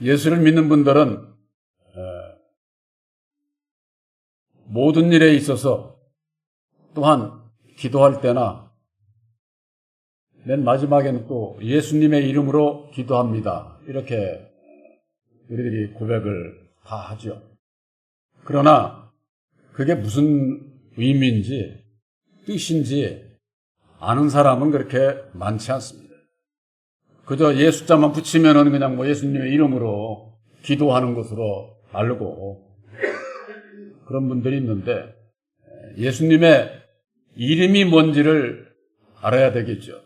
예수를 믿는 분들은 모든 일에 있어서 또한 기도할 때나 맨 마지막에는 또 예수님의 이름으로 기도합니다. 이렇게 우리들이 고백을 다 하죠. 그러나 그게 무슨 의미인지 뜻인지 아는 사람은 그렇게 많지 않습니다. 그저 예수자만 붙이면은 그냥 뭐 예수님의 이름으로 기도하는 것으로 알고 그런 분들이 있는데 예수님의 이름이 뭔지를 알아야 되겠죠.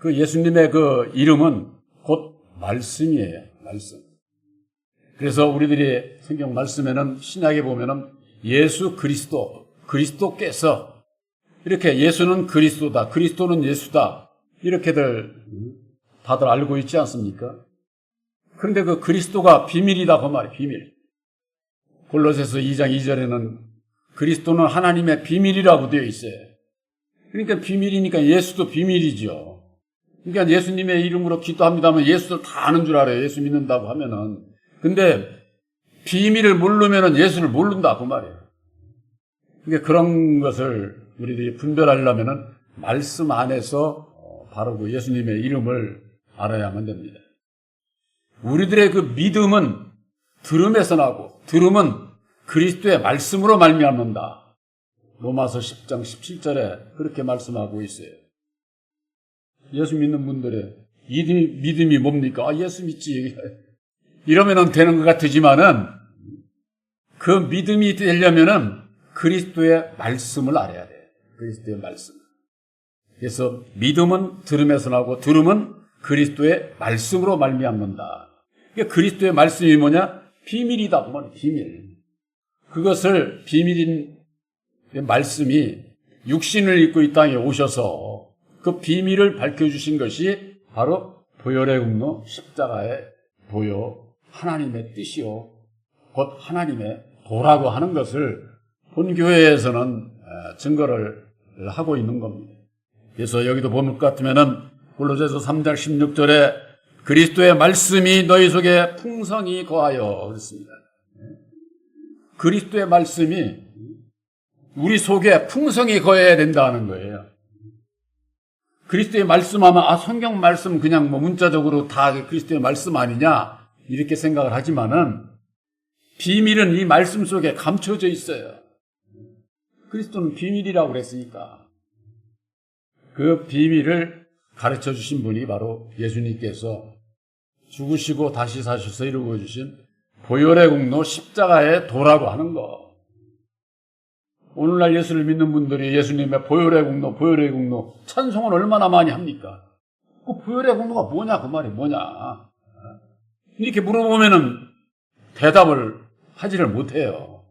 그 예수님의 그 이름은 곧 말씀이에요. 말씀. 그래서 우리들이 성경 말씀에는 신약에 보면은 예수 그리스도께서 이렇게 예수는 그리스도다, 그리스도는 예수다 이렇게들 다들 알고 있지 않습니까? 그런데 그 그리스도가 비밀이다 그 말이에요. 비밀. 골로새서 2장 2절에는 그리스도는 하나님의 비밀이라고 되어 있어요. 그러니까 비밀이니까 예수도 비밀이죠. 그러니까 예수님의 이름으로 기도합니다면 예수를 다 아는 줄 알아요. 예수 믿는다고 하면은. 근데 비밀을 모르면은 예수를 모른다 그 말이에요. 그러니까 그런 것을 우리들이 분별하려면은 말씀 안에서 바르고 예수님의 이름을 알아야만 됩니다. 우리들의 그 믿음은 들음에서 나고 들음은 그리스도의 말씀으로 말미암는다. 로마서 10장 17절에 그렇게 말씀하고 있어요. 예수 믿는 분들의 믿음이 뭡니까? 아, 예수 믿지. 이러면은 되는 것 같지만은 그 믿음이 되려면은 그리스도의 말씀을 알아야 돼요. 그리스도의 말씀. 그래서 믿음은 들음에서 나고 들음은 그리스도의 말씀으로 말미암는다. 그러니까 그리스도의 말씀이 뭐냐? 비밀이다 보면 비밀. 그것을 비밀인 말씀이 육신을 입고 이 땅에 오셔서 그 비밀을 밝혀주신 것이 바로 보혈의 공로 십자가의 보혈 하나님의 뜻이요 곧 하나님의 도라고 하는 것을 본교회에서는 증거를 하고 있는 겁니다. 그래서 여기도 보면 것 같으면은 골로새서 3장 16절에 그리스도의 말씀이 너희 속에 풍성히 거하여 그랬습니다. 그리스도의 말씀이 우리 속에 풍성히 거해야 된다는 거예요. 그리스도의 말씀하면 성경 말씀 그냥 뭐 문자적으로 다 그리스도의 말씀 아니냐 이렇게 생각을 하지만은 비밀은 이 말씀 속에 감춰져 있어요. 그리스도는 비밀이라고 그랬으니까 그 비밀을 가르쳐 주신 분이 바로 예수님께서 죽으시고 다시 사셔서 이루어 주신 보혈의 공로 십자가의 도라고 하는 거. 오늘날 예수를 믿는 분들이 예수님의 보혈의 공로 찬송은 얼마나 많이 합니까? 그 보혈의 공로가 뭐냐 그 말이 뭐냐 이렇게 물어보면은 대답을 하지를 못해요.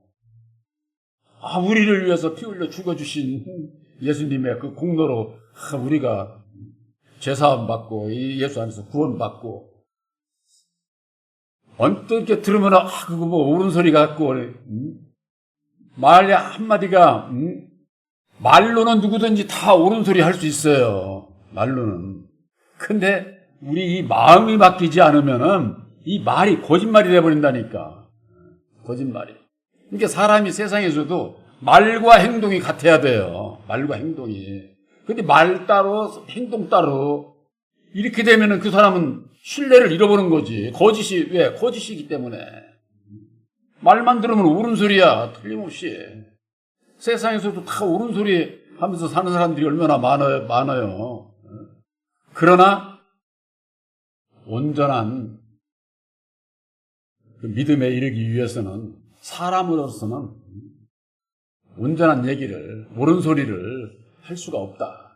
우리를 위해서 피 흘려 죽어주신 예수님의 그 공로로 우리가 죄사함 받고 예수 안에서 구원 받고 언뜻 이렇게 들으면 그거 뭐 옳은 소리 같고 말 한마디가 말로는 누구든지 다 옳은 소리 할 수 있어요. 말로는. 근데 우리 이 마음이 바뀌지 않으면은 이 말이 거짓말이 돼버린다니까. 거짓말이. 그러니까 사람이 세상에서도 말과 행동이 같아야 돼요. 말과 행동이. 근데 말 따로 행동 따로 이렇게 되면은 그 사람은 신뢰를 잃어버린 거지. 왜? 거짓이기 때문에. 말만 들으면 옳은 소리야. 틀림없이. 세상에서도 다 옳은 소리 하면서 사는 사람들이 얼마나 많아요. 그러나 온전한 그 믿음에 이르기 위해서는 사람으로서는 온전한 얘기를, 옳은 소리를 할 수가 없다.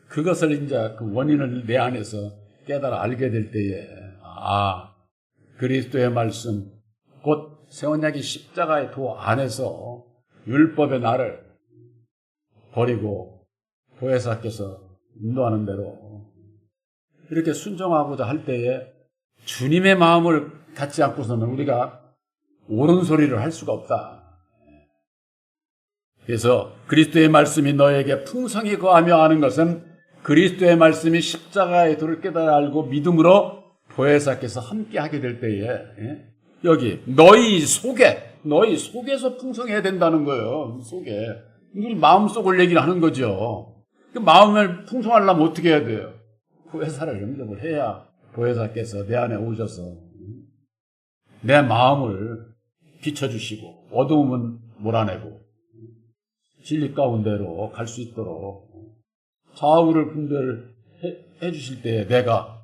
그것을 이제 그 원인을 내 안에서 깨달아 알게 될 때에 그리스도의 말씀 곧 새언약의 십자가의 도 안에서 율법의 나를 버리고 보혜사께서 인도하는 대로 이렇게 순종하고자 할 때에 주님의 마음을 갖지 않고서는 우리가 옳은 소리를 할 수가 없다. 그래서 그리스도의 말씀이 너에게 풍성히 거하며 하는 것은 그리스도의 말씀이 십자가의 도를 깨달아 알고 믿음으로 보혜사께서 함께 하게 될 때에, 예? 여기 너희 속에서 풍성해야 된다는 거예요. 속에. 우리 마음속을 얘기를 하는 거죠. 그 마음을 풍성하려면 어떻게 해야 돼요? 보혜사를 영접을 해야 보혜사께서 내 안에 오셔서 내 마음을 비춰주시고 어두움은 몰아내고 진리 가운데로 갈 수 있도록 좌우를 분별해 주실 때 내가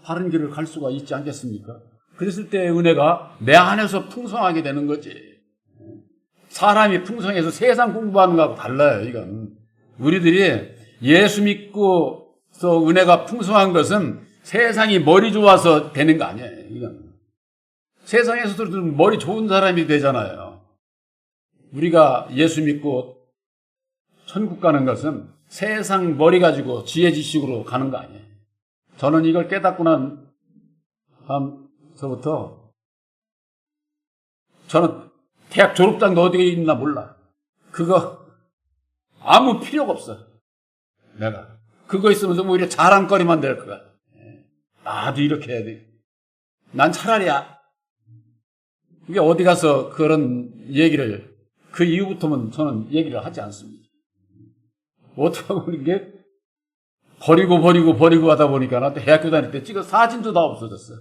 바른 길을 갈 수가 있지 않겠습니까? 그랬을 때 은혜가 내 안에서 풍성하게 되는 거지. 사람이 풍성해서 세상 공부하는 거하고 달라요, 이건. 우리들이 예수 믿고서 은혜가 풍성한 것은 세상이 머리 좋아서 되는 거 아니에요, 이건. 세상에서도 머리 좋은 사람이 되잖아요. 우리가 예수 믿고 천국 가는 것은 세상 머리 가지고 지혜 지식으로 가는 거 아니에요. 저는 이걸 깨닫고 난 다음서부터 저는 대학 졸업장도 어디에 있나 몰라. 그거 아무 필요가 없어. 내가 그거 있으면 좀 오히려 자랑거리만 될 거야. 나도 이렇게 해야 돼. 난 차라리야. 이게 어디 가서 그런 얘기를 그 이후부터는 저는 얘기를 하지 않습니다. 어떻게 하면 이게 버리고 하다 보니까 나 대학교 다닐 때 찍은 사진도 다 없어졌어.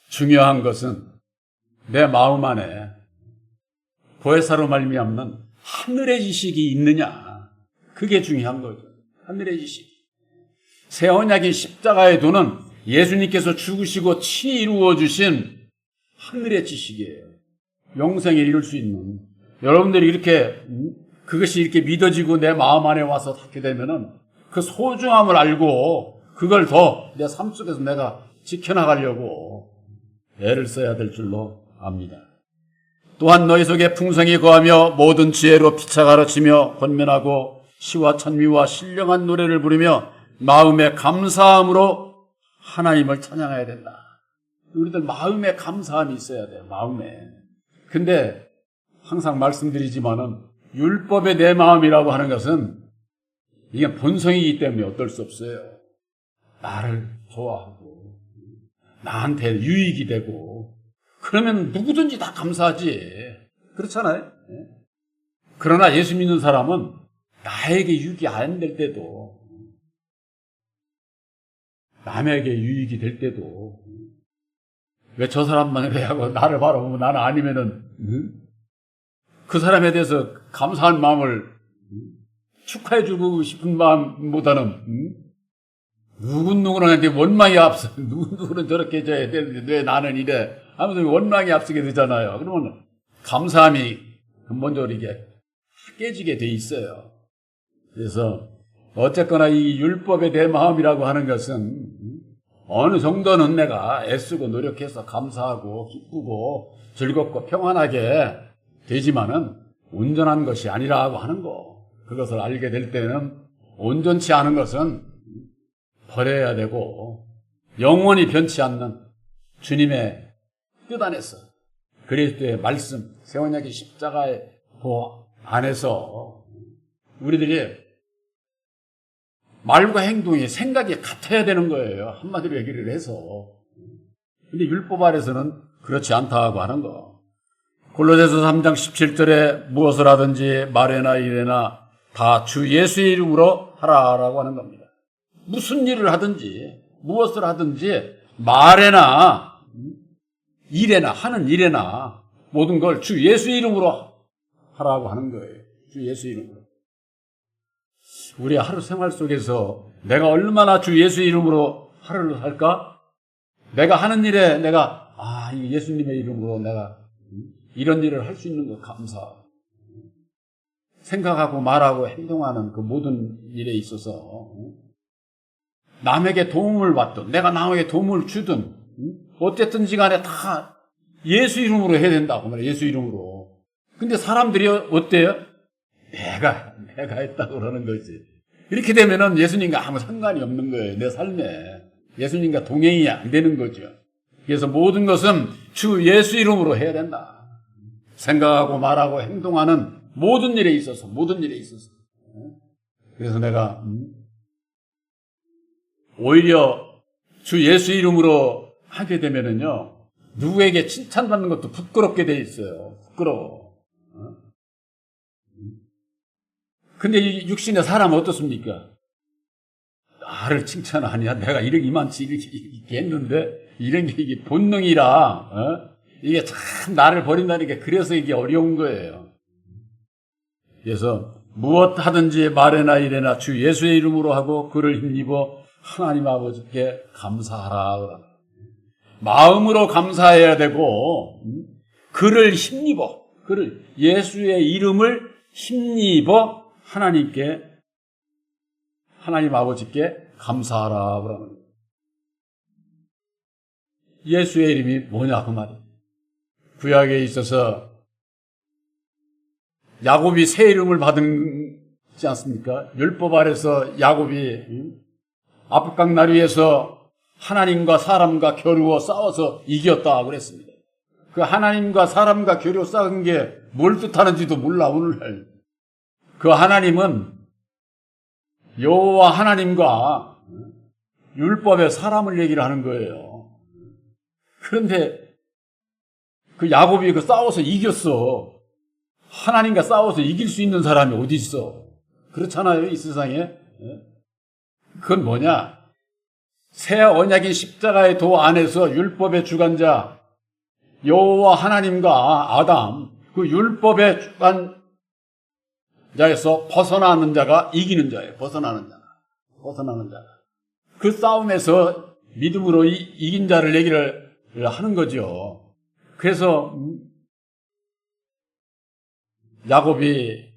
중요한 것은 내 마음 안에 보혜사로 말미암는 하늘의 지식이 있느냐. 그게 중요한 거죠. 하늘의 지식. 새 언약인 십자가의 도는 예수님께서 죽으시고 친히 이루어 주신 하늘의 지식이에요. 영생에 이룰 수 있는. 여러분들이 이렇게 그것이 이렇게 믿어지고 내 마음 안에 와서 닿게 되면은 그 소중함을 알고 그걸 더 내 삶 속에서 내가 지켜나가려고 애를 써야 될 줄로 압니다. 또한 너희 속에 풍성히 거하며 모든 지혜로 피차 가르치며 권면하고 시와 찬미와 신령한 노래를 부르며 마음의 감사함으로 하나님을 찬양해야 된다. 우리들 마음에 감사함이 있어야 돼요. 마음에. 근데 항상 말씀드리지만은 율법의 내 마음이라고 하는 것은 이게 본성이기 때문에 어떨 수 없어요. 나를 좋아하고 나한테 유익이 되고 그러면 누구든지 다 감사하지. 그렇잖아요. 그러나 예수 믿는 사람은 나에게 유익이 안 될 때도 남에게 유익이 될 때도 왜 저 사람만 그래 하고 나를 바라보면 나는 아니면은 그 사람에 대해서 감사한 마음을 축하해주고 싶은 마음보다는 누구는 원망이 앞서 누구는 저렇게 해줘야 되는데 왜 나는 이래 하면서 원망이 앞서게 되잖아요. 그러면 감사함이 근본적으로 이게 깨지게 돼 있어요. 그래서 어쨌거나 이 율법의 내 마음이라고 하는 것은 어느 정도는 내가 애쓰고 노력해서 감사하고 기쁘고 즐겁고 평안하게 되지만은 온전한 것이 아니라고 하는 거. 그것을 알게 될 때는 온전치 않은 것은 버려야 되고 영원히 변치 않는 주님의 뜻 안에서 그리스도의 말씀, 새 언약의 십자가의 도 안에서 우리들이 말과 행동이 생각이 같아야 되는 거예요. 한마디로 얘기를 해서. 근데 율법 아래서는 그렇지 않다고 하는 거. 골로새서 3장 17절에 무엇을 하든지 말에나 일에나 다 주 예수의 이름으로 하라라고 하는 겁니다. 무슨 일을 하든지 무엇을 하든지 말에나 일에나 하는 일에나 모든 걸 주 예수의 이름으로 하라고 하는 거예요. 주 예수의 이름으로. 우리 하루 생활 속에서 내가 얼마나 주 예수의 이름으로 하루를 할까? 내가 하는 일에 내가 예수님의 이름으로 내가 이런 일을 할 수 있는 거 감사. 생각하고 말하고 행동하는 그 모든 일에 있어서 남에게 도움을 받든 내가 남에게 도움을 주든 어쨌든지 간에 다 예수 이름으로 해야 된다고 말이에요. 예수 이름으로. 근데 사람들이 어때요? 내가 했다고 그러는 거지. 이렇게 되면은 예수님과 아무 상관이 없는 거예요. 내 삶에. 예수님과 동행이 안 되는 거죠. 그래서 모든 것은 주 예수 이름으로 해야 된다. 생각하고 말하고 행동하는 모든 일에 있어서. 그래서 내가 오히려 주 예수 이름으로 하게 되면은요, 누구에게 칭찬받는 것도 부끄럽게 돼 있어요. 부끄러워. 근데 이 육신의 사람은 어떻습니까? 나를 칭찬하냐? 내가 이만치 이렇게 했는데, 이런 게 이게 본능이라, 이게 참 나를 버린다는 게 그래서 이게 어려운 거예요. 그래서 무엇 하든지 말에나 이래나 주 예수의 이름으로 하고 그를 힘입어 하나님 아버지께 감사하라. 마음으로 감사해야 되고, 그를 힘입어, 그를 예수의 이름을 힘입어 하나님 아버지께 감사하라 그러는 거예요. 예수의 이름이 뭐냐 그 말이에요. 구약에 있어서 야곱이 새 이름을 받지 않습니까? 율법 아래서 야곱이 아프강 나루에서 하나님과 사람과 겨루어 싸워서 이겼다 그랬습니다. 그 하나님과 사람과 겨루어 싸운 게 뭘 뜻하는지도 몰라 오늘날. 그 하나님은 여호와 하나님과 율법의 사람을 얘기를 하는 거예요. 그런데 그 야곱이 그 싸워서 이겼어. 하나님과 싸워서 이길 수 있는 사람이 어디 있어? 그렇잖아요, 이 세상에. 그건 뭐냐? 새 언약인 십자가의 도 안에서 율법의 주관자 여호와 하나님과 아담, 그 율법의 주관자에서 벗어나는 자가 이기는 자예요. 벗어나는 자. 그 싸움에서 믿음으로 이긴 자를 얘기를 하는 거죠. 그래서 야곱이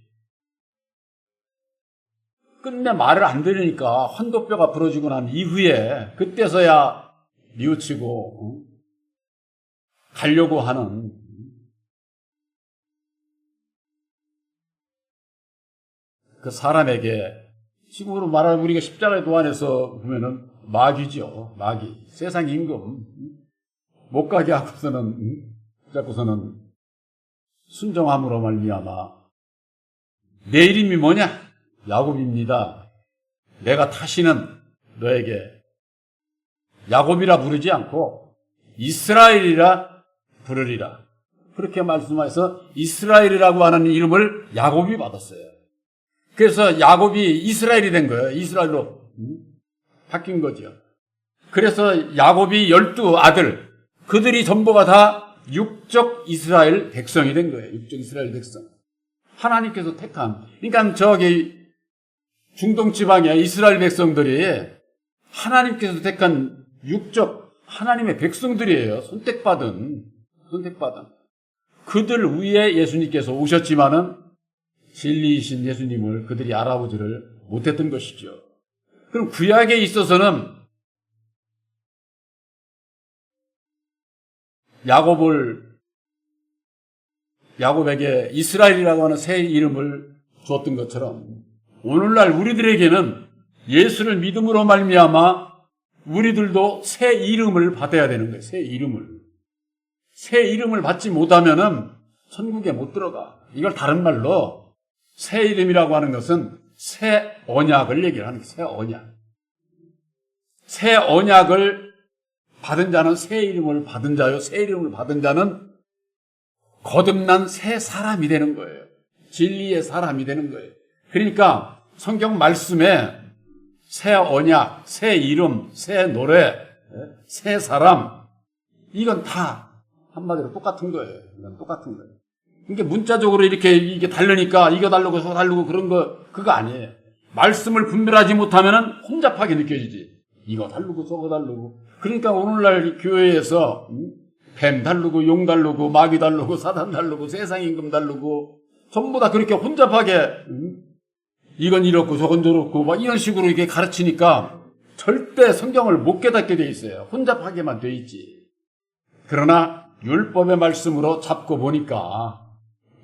끝내 말을 안 들으니까 환도뼈가 부러지고 난 이후에 그때서야 뉘우치고 가려고 하는 그 사람에게 지금으로 말하면 우리가 십자가의 도안에서 보면은 마귀죠. 마귀. 세상 임금. 못 가게 하고서는 자꾸서는 순종함으로 말미암아 내 이름이 뭐냐? 야곱입니다. 내가 다시는 너에게 야곱이라 부르지 않고 이스라엘이라 부르리라. 그렇게 말씀해서 이스라엘이라고 하는 이름을 야곱이 받았어요. 그래서 야곱이 이스라엘이 된 거예요. 이스라엘로 바뀐 거죠. 그래서 야곱이 12아들, 그들이 전부가 다 육적 이스라엘 백성이 된 거예요. 육적 이스라엘 백성. 하나님께서 택한. 그러니까 저기 중동 지방의 이스라엘 백성들이 하나님께서 택한 육적 하나님의 백성들이에요. 선택받은. 그들 위에 예수님께서 오셨지만은 진리이신 예수님을 그들이 알아보지를 못했던 것이죠. 그럼 구약에 있어서는 야곱에게 이스라엘이라고 하는 새 이름을 주었던 것처럼 오늘날 우리들에게는 예수를 믿음으로 말미암아 우리들도 새 이름을 받아야 되는 거예요. 새 이름을 받지 못하면은 천국에 못 들어가. 이걸 다른 말로 새 이름이라고 하는 것은 새 언약을 얘기를 하는 거예요. 새 언약. 새 언약을 받은 자는 새 이름을 받은 자요. 새 이름을 받은 자는 거듭난 새 사람이 되는 거예요. 진리의 사람이 되는 거예요. 그러니까 성경 말씀에 새 언약, 새 이름, 새 노래, 새 사람, 이건 다 한마디로 똑같은 거예요. 이건 똑같은 거예요. 이게 문자적으로 이게 다르니까 이거 다르고 저거 다르고 그런 거, 그거 아니에요. 말씀을 분별하지 못하면은 혼잡하게 느껴지지. 이거 다르고 저거 다르고. 그러니까 오늘날 교회에서 뱀 다르고 용 다르고 마귀 다르고 사단 다르고 세상 임금 다르고 전부 다 그렇게 혼잡하게 이건 이렇고 저건 저렇고 막 이런 식으로 이렇게 가르치니까 절대 성경을 못 깨닫게 돼 있어요. 혼잡하게만 돼 있지. 그러나 율법의 말씀으로 잡고 보니까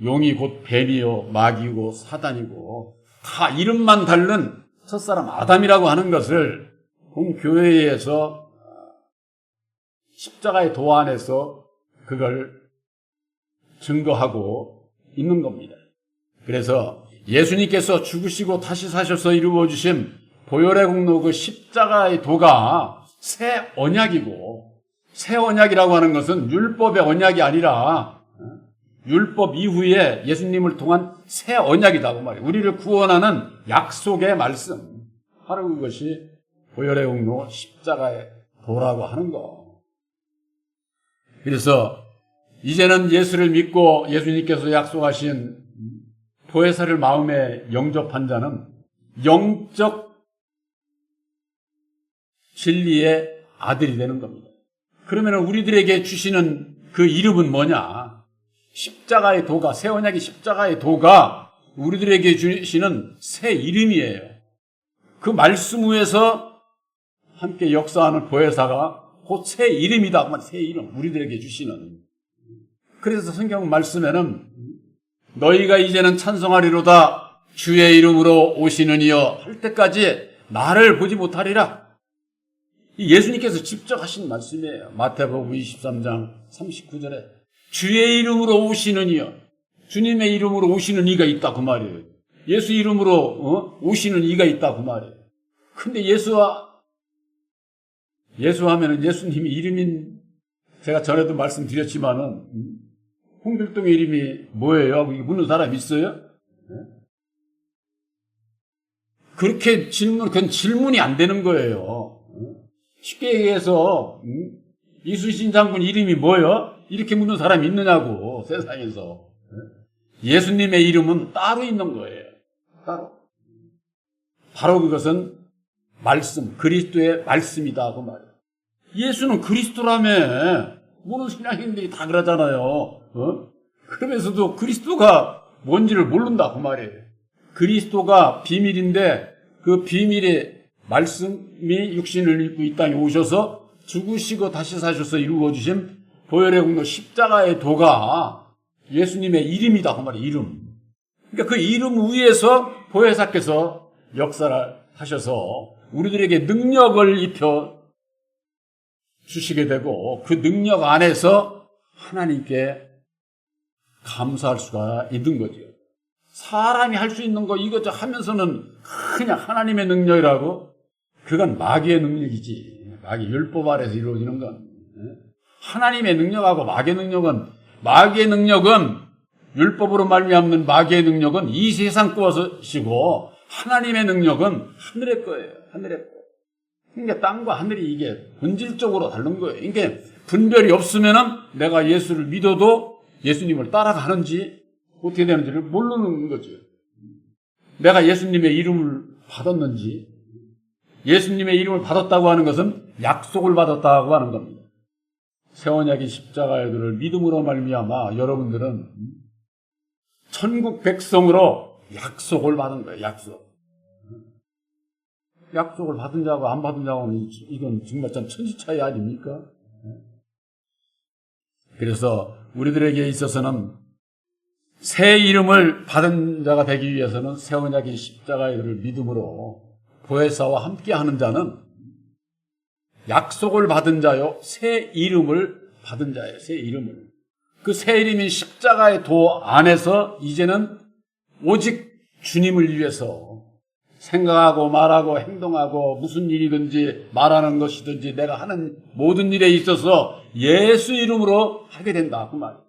용이 곧 뱀이요 마귀고 사단이고 다 이름만 다른 첫사람 아담이라고 하는 것을 본 교회에서 십자가의 도 안에서 그걸 증거하고 있는 겁니다. 그래서 예수님께서 죽으시고 다시 사셔서 이루어 주신 보혈의 공로 그 십자가의 도가 새 언약이고, 새 언약이라고 하는 것은 율법의 언약이 아니라 율법 이후에 예수님을 통한 새 언약이다 그 말이에요. 우리를 구원하는 약속의 말씀, 바로 그것이 보혈의 공로 십자가의 도라고 하는 거. 그래서 이제는 예수를 믿고 예수님께서 약속하신 보혜사를 마음에 영접한 자는 영적 진리의 아들이 되는 겁니다. 그러면 우리들에게 주시는 그 이름은 뭐냐? 십자가의 도가, 새 언약의 십자가의 도가 우리들에게 주시는 새 이름이에요. 그 말씀 위에서 함께 역사하는 보혜사가 곧 새 이름이다. 새 이름, 우리들에게 주시는. 그래서 성경 말씀에는 너희가 이제는 찬송하리로다 주의 이름으로 오시는 이여 할 때까지 나를 보지 못하리라. 예수님께서 직접 하신 말씀이에요. 마태복음 23장 39절에 주의 이름으로 오시는 이여, 주님의 이름으로 오시는 이가 있다 그 말이에요. 예수 이름으로 오시는 이가 있다 그 말이에요. 근데 예수하면은 예수님이 이름인, 제가 전에도 말씀드렸지만은 홍길동의 이름이 뭐예요? 하고 묻는 사람 있어요? 그렇게 그건 질문이 안 되는 거예요. 쉽게 얘기해서 이순신 장군 이름이 뭐예요? 이렇게 묻는 사람이 있느냐고, 세상에서. 예수님의 이름은 따로 있는 거예요. 따로. 바로 그것은 말씀, 그리스도의 말씀이다 그 말이에요. 예수는 그리스도라며. 모르는 신앙인들이 다 그러잖아요. 그러면서도 그리스도가 뭔지를 모른다 그 말이에요. 그리스도가 비밀인데 그 비밀의 말씀이 육신을 입고 이 땅에 오셔서 죽으시고 다시 사셔서 이루어주신 보혈의 공로 십자가의 도가 예수님의 이름이다 그 말이에요. 이름. 그러니까 그 이름 위에서 보혜사께서 역사를 하셔서 우리들에게 능력을 입혀 주시게 되고 그 능력 안에서 하나님께 감사할 수가 있는 거죠. 사람이 할 수 있는 거 이것저것 하면서는 그냥 하나님의 능력이라고, 그건 마귀의 능력이지. 마귀 율법 아래서 이루어지는 건. 하나님의 능력하고 마귀의 능력은 율법으로 말미암는 마귀의 능력은 이 세상 것이고 하나님의 능력은 하늘의 거예요. 하늘의 거. 그러니까 땅과 하늘이 이게 본질적으로 다른 거예요. 이게 분별이 없으면은 내가 예수를 믿어도 예수님을 따라가는지 어떻게 되는지를 모르는 거죠. 내가 예수님의 이름을 받았는지, 예수님의 이름을 받았다고 하는 것은 약속을 받았다고 하는 겁니다. 새 언약의 십자가의 도를 믿음으로 말미암아 여러분들은 천국 백성으로 약속을 받은 거예요. 약속을 받은 자하고 안 받은 자하고는 이건 정말 참 천지 차이 아닙니까? 그래서 우리들에게 있어서는 새 이름을 받은 자가 되기 위해서는 새 언약의 십자가의 도를 믿음으로 보혜사와 함께하는 자는 약속을 받은 자요, 새 이름을 받은 자예요. 새 이름을. 그 새 이름인 십자가의 도 안에서 이제는 오직 주님을 위해서 생각하고 말하고 행동하고 무슨 일이든지 말하는 것이든지 내가 하는 모든 일에 있어서 예수 이름으로 하게 된다 그 말이에요.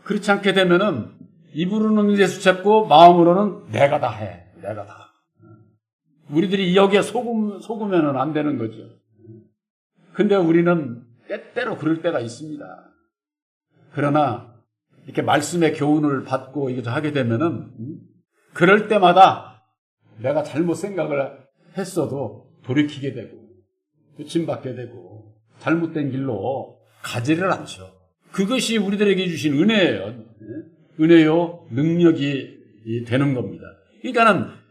그렇지 않게 되면은 입으로는 예수 찾고 마음으로는 내가 다 해. 내가 다. 우리들이 여기에 속으면은 안 되는 거죠. 근데 우리는 때때로 그럴 때가 있습니다. 그러나 이렇게 말씀의 교훈을 받고 이것을 하게 되면은 그럴 때마다 내가 잘못 생각을 했어도 돌이키게 되고 고침받게 되고 잘못된 길로 가지를 않죠. 그것이 우리들에게 주신 은혜예요. 은혜요, 능력이 되는 겁니다. 그러니까는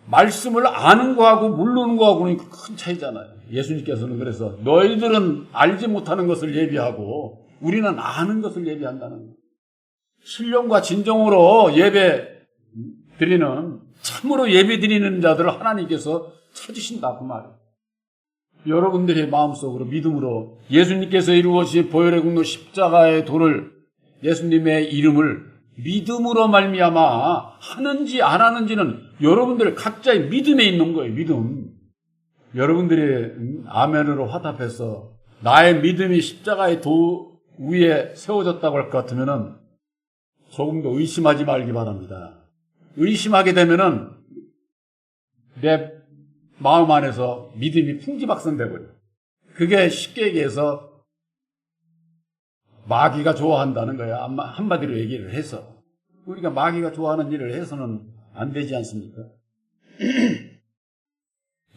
말씀을 아는 거하고 모르는 거하고는 큰 차이잖아요. 예수님께서는 그래서 너희들은 알지 못하는 것을 예비하고 우리는 아는 것을 예비한다는 거예요. 신령과 진정으로 예배 드리는, 참으로 예배 드리는 자들을 하나님께서 찾으신다 그 말이에요. 여러분들의 마음속으로 믿음으로 예수님께서 이루어진 보혈의 공로 십자가의 도를, 예수님의 이름을 믿음으로 말미암아 하는지 안 하는지는 여러분들의 각자의 믿음에 있는 거예요. 믿음. 여러분들이 아멘으로 화답해서 나의 믿음이 십자가의 도 위에 세워졌다고 할 것 같으면은 조금 더 의심하지 말기 바랍니다. 의심하게 되면은 내 마음 안에서 믿음이 풍지박산되고요. 그게 쉽게 얘기해서 마귀가 좋아한다는 거야. 한마디로 얘기를 해서. 우리가 마귀가 좋아하는 일을 해서는 안 되지 않습니까?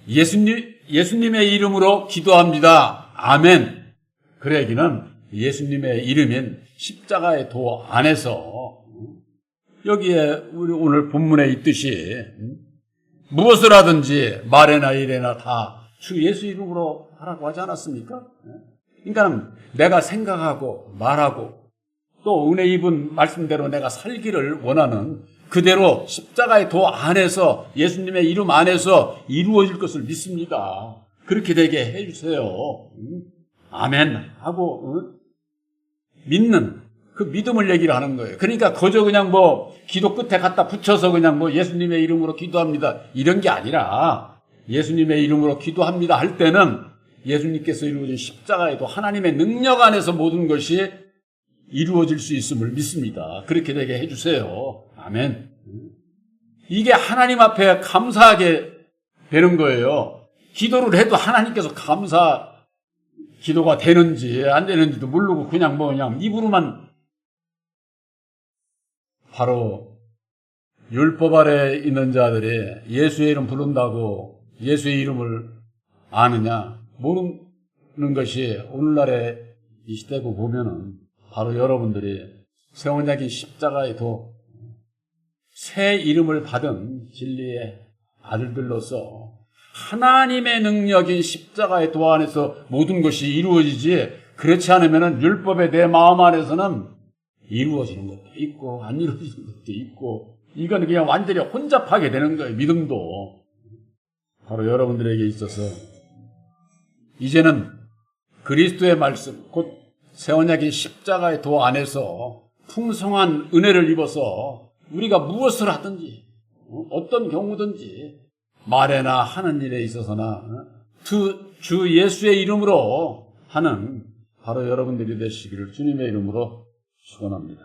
예수님의 이름으로 기도합니다. 아멘. 그 얘기는 예수님의 이름인 십자가의 도 안에서 여기에 우리 오늘 본문에 있듯이 무엇을 하든지 말에나 일에나 다 주 예수 이름으로 하라고 하지 않았습니까? 그러니까 내가 생각하고 말하고 또 은혜 입은 말씀대로 내가 살기를 원하는 그대로 십자가의 도 안에서 예수님의 이름 안에서 이루어질 것을 믿습니다. 그렇게 되게 해주세요. 아멘 하고 믿는 그 믿음을 얘기를 하는 거예요. 그러니까 그저 그냥 기도 끝에 갖다 붙여서 그냥 예수님의 이름으로 기도합니다 이런 게 아니라 예수님의 이름으로 기도합니다 할 때는 예수님께서 이루어진 십자가에도 하나님의 능력 안에서 모든 것이 이루어질 수 있음을 믿습니다. 그렇게 되게 해주세요. 아멘. 이게 하나님 앞에 감사하게 되는 거예요. 기도를 해도 하나님께서 기도가 되는지 안 되는지도 모르고 그냥 입으로만 바로 율법 아래 있는 자들이 예수의 이름 부른다고 예수의 이름을 아느냐 모르는 것이 오늘날의 이 시대고 보면은 바로 여러분들이 새 언약인 십자가에도 새 이름을 받은 진리의 아들들로서 하나님의 능력인 십자가의 도 안에서 모든 것이 이루어지지 그렇지 않으면은 율법의 내 마음 안에서는 이루어지는 것도 있고 안 이루어지는 것도 있고 이건 그냥 완전히 혼잡하게 되는 거예요. 믿음도 바로 여러분들에게 있어서 이제는 그리스도의 말씀 곧 새 언약인 십자가의 도 안에서 풍성한 은혜를 입어서 우리가 무엇을 하든지 어떤 경우든지 말에나 하는 일에 있어서나 주 예수의 이름으로 하는 바로 여러분들이 되시기를 주님의 이름으로 축원합니다.